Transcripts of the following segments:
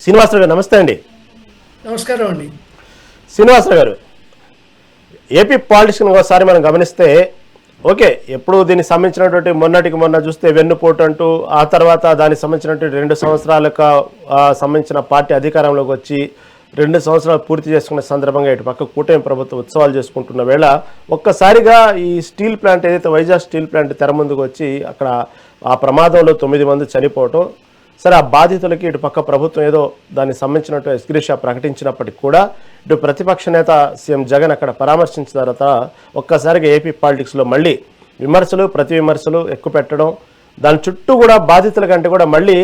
శ్రీనివాసరావు గారు నమస్తే అండి. నమస్కారం అండి. శ్రీనివాసరావు గారు, ఏపీ పాలిటిక్స్ని ఒకసారి మనం గమనిస్తే ఓకే, ఎప్పుడు దీనికి సంబంధించినటువంటి మొన్నటికి మొన్న చూస్తే వెన్నుపోటు అంటూ ఆ తర్వాత దానికి సంబంధించినటువంటి 2 సంవత్సరాలకు సంబంధించిన పార్టీ అధికారంలోకి వచ్చి 2 సంవత్సరాలు పూర్తి చేసుకున్న సందర్భంగా ఇటు పక్క కూటమి ప్రభుత్వం ఉత్సవాలు చేసుకుంటున్న వేళ ఒక్కసారిగా ఈ స్టీల్ ప్లాంట్ ఏదైతే వైజాగ్ స్టీల్ ప్లాంట్ తెర ముందుకు వచ్చి అక్కడ ఆ ప్రమాదంలో 9 మంది చనిపోవటం, సరే ఆ బాధితులకి ఇటు పక్క ప్రభుత్వం ఏదో దానికి సంబంధించినట్టు ఎస్గ్రేషియా ప్రకటించినప్పటికీ కూడా ఇటు ప్రతిపక్ష నేత సీఎం జగన్ అక్కడ పరామర్శించిన తర్వాత ఒక్కసారిగా ఏపీ పాలిటిక్స్లో మళ్ళీ విమర్శలు ప్రతి విమర్శలు ఎక్కువ పెట్టడం, దాని చుట్టూ కూడా బాధితుల కంటే కూడా మళ్ళీ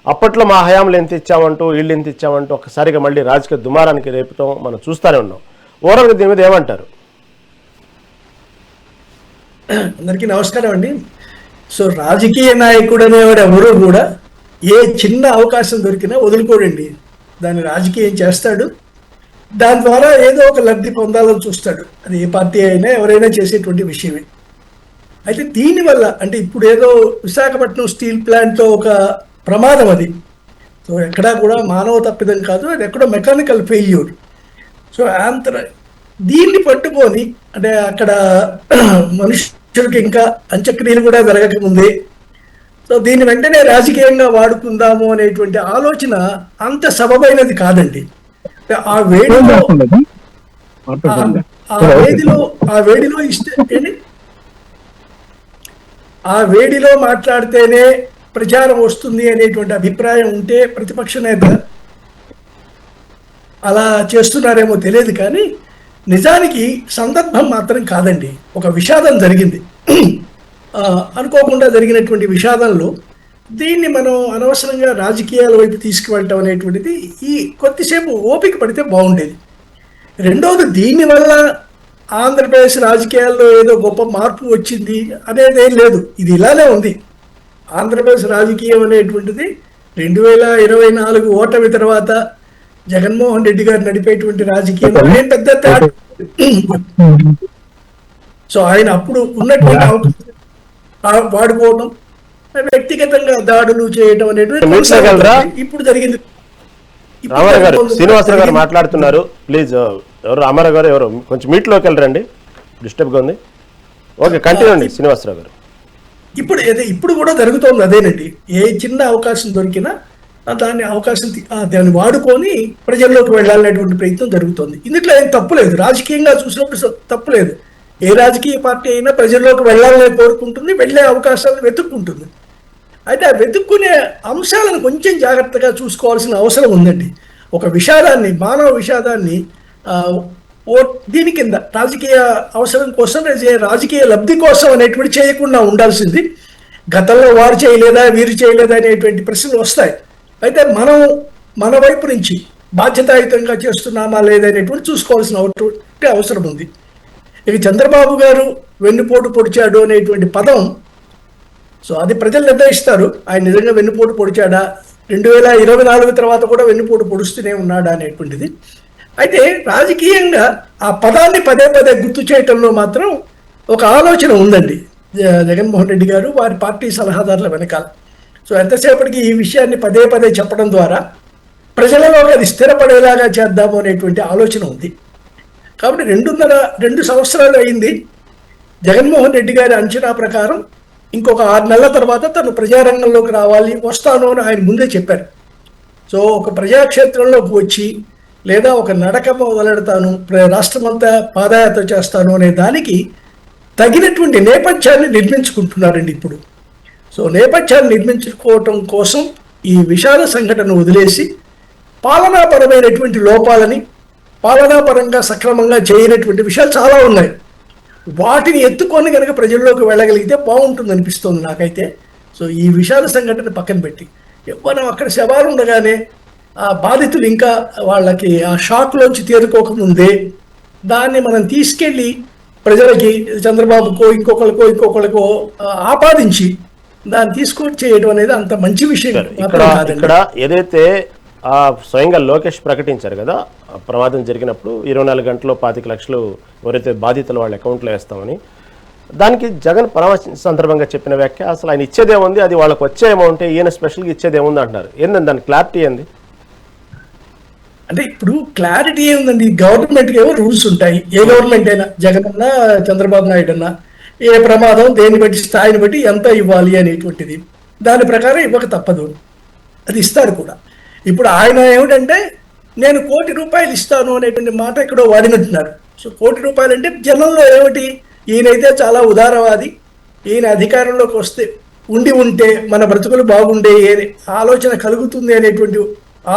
అప్పట్లో మా హయాంలో ఎంత ఇచ్చామంటూ వీళ్ళు ఎంత ఇచ్చామంటూ ఒక్కసారిగా మళ్ళీ రాజకీయ దుమారానికి రేపటం మనం చూస్తూనే ఉన్నాం. ఓవరాల్గా దీని మీద ఏమంటారు? అందరికీ నమస్కారం అండి. సో రాజకీయ నాయకుడు అనేవాడు ఎవరు కూడా ఏ చిన్న అవకాశం దొరికినా వదులుకోడండి. దాన్ని రాజకీయం చేస్తాడు, దాని ద్వారా ఏదో ఒక లబ్ధి పొందాలని చూస్తాడు. అది ఏ పార్టీ అయినా ఎవరైనా చేసేటువంటి విషయమే. అయితే దీనివల్ల అంటే ఇప్పుడు ఏదో విశాఖపట్నం స్టీల్ ప్లాంట్లో ఒక ప్రమాదం అది. సో ఎక్కడా కూడా మానవ తప్పిదం కాదు, అది ఎక్కడో మెకానికల్ ఫెయిల్యూర్. సో దీన్ని పట్టుకొని అంటే అక్కడ మనుషులకి ఇంకా అంత్యక్రియలు కూడా జరగకముందే సో దీన్ని వెంటనే రాజకీయంగా వాడుకుందాము అనేటువంటి ఆలోచన అంత సబబైనది కాదండి. ఆ వేడిలో మాట్లాడితేనే ప్రచారం వస్తుంది అనేటువంటి అభిప్రాయం ఉంటే ప్రతిపక్ష నేత అలా చేస్తున్నారేమో తెలియదు, కానీ నిజానికి సందర్భం మాత్రం కాదండి. ఒక విషాదం జరిగింది, అనుకోకుండా జరిగినటువంటి విషాదంలో దీన్ని మనం అనవసరంగా రాజకీయాల వైపు తీసుకువెళ్ళటం అనేటువంటిది ఈ కొద్దిసేపు ఓపిక పడితే బాగుండేది. రెండవది, దీనివల్ల ఆంధ్రప్రదేశ్ రాజకీయాల్లో ఏదో గొప్ప మార్పు వచ్చింది అనేది ఏం లేదు. ఇది ఇలానే ఉంది. ఆంధ్రప్రదేశ్ రాజకీయం అనేటువంటిది 2024 ఓటమి తర్వాత జగన్మోహన్ రెడ్డి గారు నడిపేటువంటి రాజకీయం ఏం పెద్ద తేడా. సో ఆయన అప్పుడు ఉన్నటువంటి అవకాశం వాడుకోవడం, వ్యక్తిగతంగా దాడులు చేయడం అనేటువంటి ఇప్పుడు జరిగింది. రామారావు గారు, శ్రీనివాసరావు గారు మాట్లాడుతున్నారు. ప్లీజ్ ఎవరు రామారావు గారు, ఎవరు కొంచెం మీట్లోకి వెళ్ళరండి, డిస్టర్బ్గా ఉంది. ఓకే, కంటిన్యూ అండి శ్రీనివాసరావు గారు. ఇప్పుడు కూడా జరుగుతోంది అదేనండి. ఏ చిన్న అవకాశం దొరికినా దాన్ని వాడుకొని ప్రజల్లోకి వెళ్ళాలనేటువంటి ప్రయత్నం జరుగుతుంది. ఇందులో ఏం తప్పులేదు, రాజకీయంగా చూసినప్పుడు తప్పులేదు. ఏ రాజకీయ పార్టీ అయినా ప్రజల్లోకి వెళ్ళాలని కోరుకుంటుంది, వెళ్ళే అవకాశాలను వెతుక్కుంటుంది. అయితే ఆ వెతుక్కునే అంశాలను కొంచెం జాగ్రత్తగా చూసుకోవాల్సిన అవసరం ఉందండి. ఒక విషాదాన్ని, మానవ విషాదాన్ని దీని కింద రాజకీయ అవసరం కోసం, రాజకీయ లబ్ధి కోసం అనేటువంటి చేయకుండా ఉండాల్సింది. గతంలో వారు చేయలేదా వీరు చేయలేదా అనేటువంటి ప్రశ్నలు వస్తాయి. అయితే మనం మన వైపు నుంచి బాధ్యతాయుతంగా చేస్తున్నామా లేదనేటువంటి చూసుకోవాల్సిన అవసరం ఉంది. ఇక చంద్రబాబు గారు వెన్నుపోటు పొడిచాడు అనేటువంటి పదం, సో అది ప్రజలు నిర్ణయిస్తారు. ఆయన నిజంగా వెన్నుపోటు పొడిచాడా, 2024 తర్వాత కూడా వెన్నుపోటు పొడుస్తూనే ఉన్నాడా అనేటువంటిది. అయితే రాజకీయంగా ఆ పదాన్ని పదే పదే గుర్తు చేయటంలో మాత్రం ఒక ఆలోచన ఉందండి జగన్మోహన్ రెడ్డి గారు, వారి పార్టీ సలహాదారుల వెనకాల. సో ఎంతసేపటికి ఈ విషయాన్ని పదే పదే చెప్పడం ద్వారా ప్రజలలో అది స్థిరపడేలాగా చేద్దాము అనేటువంటి ఆలోచన ఉంది. కాబట్టి 2 సంవత్సరాలు అయింది. జగన్మోహన్ రెడ్డి గారి అంచనా ప్రకారం ఇంకొక 6 నెలల తర్వాత తను ప్రజారంగంలోకి వస్తాను అని ఆయన ముందే చెప్పారు. సో ఒక ప్రజాక్షేత్రంలోకి వచ్చి లేదా ఒక నడక మొదలెడతాను, రాష్ట్రమంతా పాదయాత్ర చేస్తాను అనే దానికి తగినటువంటి నేపథ్యాన్ని నిర్మించుకుంటున్నారండి ఇప్పుడు. సో నేపథ్యాన్ని నిర్మించుకోవటం కోసం ఈ విషాద సంఘటన వదిలేసి పాలనాపరమైనటువంటి లోపాలని, పాలనాపరంగా సక్రమంగా చేయనటువంటి విషయాలు చాలా ఉన్నాయి. వాటిని ఎత్తుకొని కనుక ప్రజల్లోకి వెళ్ళగలిగితే బాగుంటుంది అనిపిస్తుంది నాకైతే. సో ఈ విషాద సంఘటన పక్కన పెట్టి మనం అక్కడ శవాలు ఉండగానే ఆ బాధితులు ఇంకా వాళ్ళకి ఆ షాక్లోంచి తేరుకోకముందే దాన్ని మనం తీసుకెళ్ళి ప్రజలకి, చంద్రబాబుకో ఇంకొకరికో ఆపాదించి దాన్ని తీసుకొని చేయడం అనేది అంత మంచి విషయం ఇక్కడ ఏదైతే స్వయంగా లోకేష్ ప్రకటించారు కదా, ప్రమాదం జరిగినప్పుడు 24 గంటల్లో 25 లక్షలు ఎవరైతే బాధితులు వాళ్ళ అకౌంట్లో వేస్తామని, దానికి జగన్ పరామర్శ సందర్భంగా చెప్పిన వ్యాఖ్య, అసలు ఆయన ఇచ్చేదేముంది, అది వాళ్ళకి వచ్చే అమౌంట్, ఈయన స్పెషల్గా ఇచ్చేదేముంది అంటున్నారు. ఏంటంటే దాని క్లారిటీ ఏంది? అంటే ఇప్పుడు క్లారిటీ ఏముందండి, గవర్నమెంట్ ఏమో రూల్స్ ఉంటాయి. ఏ గవర్నమెంట్ అయినా, జగన్ అన్నా చంద్రబాబు నాయుడు అన్నా, ఏ ప్రమాదం దేన్ని బట్టి స్థాయిని బట్టి ఎంత ఇవ్వాలి అనేటువంటిది దాని ప్రకారం ఇవ్వక తప్పదు, అది ఇస్తారు కూడా. ఇప్పుడు ఆయన ఏమిటంటే నేను ₹1,00,00,000 ఇస్తాను అనేటువంటి మాట ఎక్కడో వాడినట్టున్నారు. సో ₹1,00,00,000 అంటే జనంలో ఏమిటి, ఈయనైతే చాలా ఉదారవాది, ఈయన అధికారంలోకి వస్తే ఉంటే మన బ్రతుకులు బాగుండే ఆలోచన కలుగుతుంది అనేటువంటి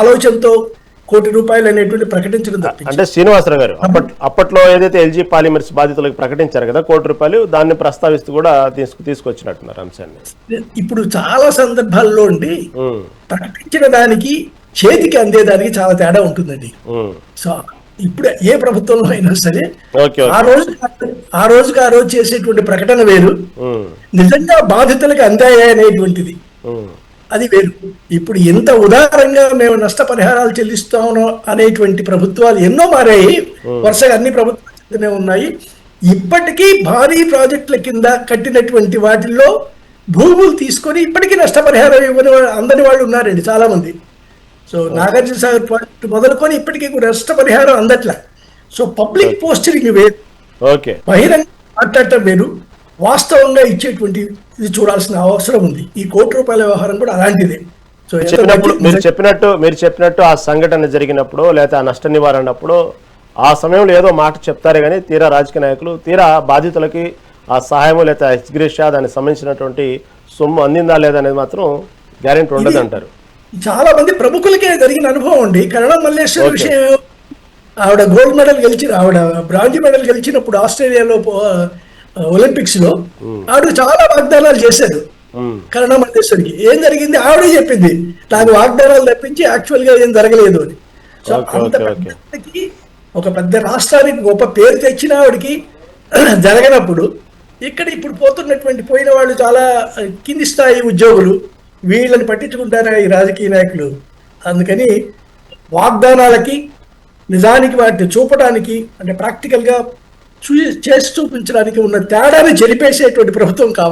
ఆలోచనతో ₹1,00,00,000 అనేటువంటి ప్రకటించడం తప్పించి. అంటే శ్రీనివాసరావు గారు అప్పట్లో ఏదైతే ఎల్జీ పాలిమర్స్ బాధితులకు ప్రకటించారు కదా ₹1,00,00,000, దాన్ని ప్రస్తావిస్తూ కూడా తీసుకొచ్చినట్టున్నారు అంశాన్ని. ఇప్పుడు చాలా సందర్భాల్లో అండి ప్రకటించిన దానికి చేతికి అందేదానికి చాలా తేడా ఉంటుందండి. సో ఇప్పుడు ఏ ప్రభుత్వంలో అయినా సరే ఆ రోజు చేసేటువంటి ప్రకటన వేరు, నిజంగా బాధితులకు అందాయా అనేటువంటిది అది వేరు. ఇప్పుడు ఇంత ఉదారంగా మేము నష్టపరిహారాలు చెల్లిస్తాము అనేటువంటి ప్రభుత్వాలు ఎన్నో మారాయి, వరుసగా అన్ని ప్రభుత్వాలు ఉన్నాయి. ఇప్పటికీ భారీ ప్రాజెక్టుల కింద కట్టినటువంటి వాటిల్లో భూములు తీసుకొని ఇప్పటికీ నష్టపరిహారం ఇవ్వని అందని వాళ్ళు ఉన్నారండి చాలా మంది. సో నాగార్జున సాగర్ ప్రాజెక్టు మొదలుకొని ఇప్పటికీ నష్టపరిహారం అందట్లా. సో పబ్లిక్ పోస్టరింగ్ వేరు, బహిరంగ మాట్లాడటం వేరు, వాస్తవంగా ఇచ్చేటువంటి ఇది చూడాల్సిన అవసరం ఉంది. ఈ ₹1,00,00,000 వ్యవహారం కూడా అలాంటిదే. సో మీరు చెప్పినట్టు ఆ సంఘటన జరిగినప్పుడు లేదా ఆ నష్ట నివారణప్పుడు ఆ సమయంలో ఏదో మాట చెప్తారే కానీ తీరా రాజకీయ నాయకులు తీరా బాధితులకి ఆ సహాయం లేదా ఎక్స్గ్రేషియా దానికి సంబంధించినటువంటి సొమ్ము అందిందా లేదా అనేది మాత్రం గ్యారెంటీ ఉండదు అంటారు. చాలా మంది ప్రముఖులకే జరిగిన అనుభవం అండి. కరణం మల్లేశ్వరి విషయం, ఆవిడ గోల్డ్ మెడల్ ఆవిడ బ్రాంజ్ మెడల్ గెలిచినప్పుడు ఆస్ట్రేలియాలో ఒలింపిక్స్ లో ఆవిడ చాలా వాగ్దానాలు చేశారు. కరణం మల్లేశ్వరికి ఏం జరిగింది ఆవిడే చెప్పింది, నాకు వాగ్దానాలు తప్పించి యాక్చువల్ గా ఏం జరగలేదు అని. సో అంత పెద్దకి ఒక పెద్ద రాష్ట్రానికి గొప్ప పేరు తెచ్చిన ఆవిడకి జరగనప్పుడు ఇప్పుడు పోయిన వాళ్ళు చాలా కింది స్థాయి ఉద్యోగులు, వీళ్ళని పట్టించుకుంటారా ఈ రాజకీయ నాయకులు? అందుకని వాగ్దానాలకి నిజానికి వాటిని చూపడానికి అంటే ప్రాక్టికల్గా చేసి చూపించడానికి ఉన్న తేడాన్ని చెరిపేసేటువంటి ప్రభుత్వం కావాలి.